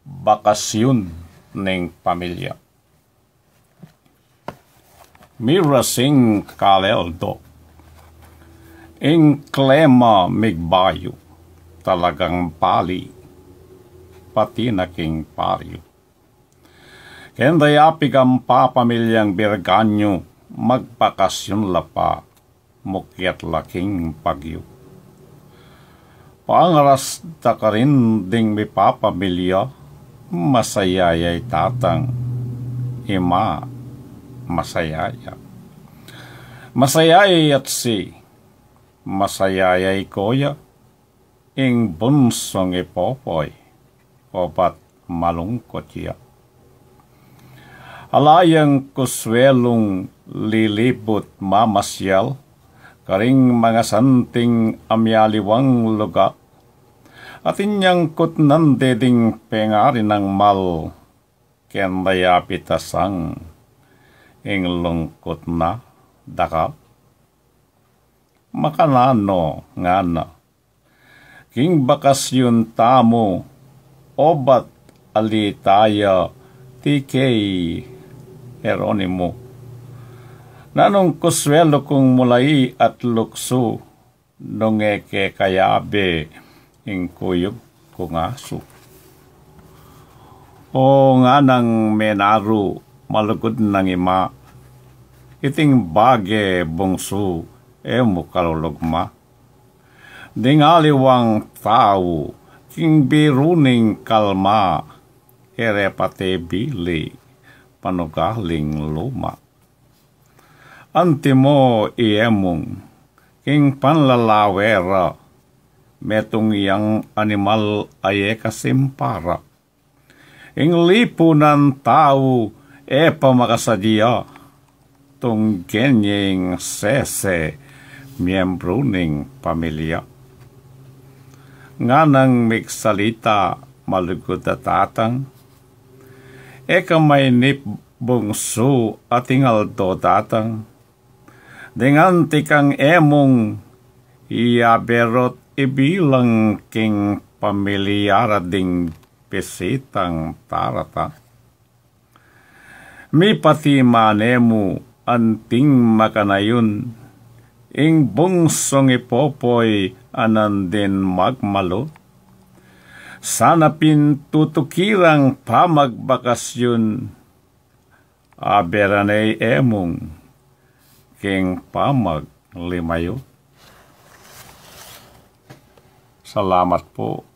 bakasyon ng pamilya. Mirasing kaleldo, ing klema migbayo, talagang pali, pati naking paryo. Kendayapig ang papamilyang Birganyo, magpakasyon lapa, mukyat laking pagyo. Pangaras ta ka rin ding may papamilya, masayayay tatang, ima, masayaya. Masayayay at si, masayayay koya, ing bunsong ipopoy, obat malungkot ya. Alayang kuswelong lilibot mamasyal, karing mga santing amyaliwang luga, at inyang kutnan deding pengari ng mal, kendayapitasang, ing lungkot na daka. Makanano nga na, king bakasyon tamo, obat alitaya, tikay Heronimo. Nanong kuswelo kong mulay at lukso, nung eke kayabe, ing kuyog kong aso. O nga nang menaru, malugod ng ima, iting bage bungso, mo kalulugma. Dingaliwang tao, king biruning kalma, erepate bili, panugaling luma. Antimo iemong, king panlalawera, metong iyang animal ay kasimpara. Ing lipo ng tao, pamakasadya, tung genyeng sese, miyembro ning pamilya. Nga nang migsalita, malugod at tatang, kamay nip bungso at ingaldo datang, dengan tikang emong iaberot ibilang king pamilyara ding pesitang tarata. Mi pati manemu anting makanayon, ing bungsong ipopoy anan din magmalo. Sana pintutukirang pamagbakasyon, aberanay emong, king pamaglimayo. Salamat po.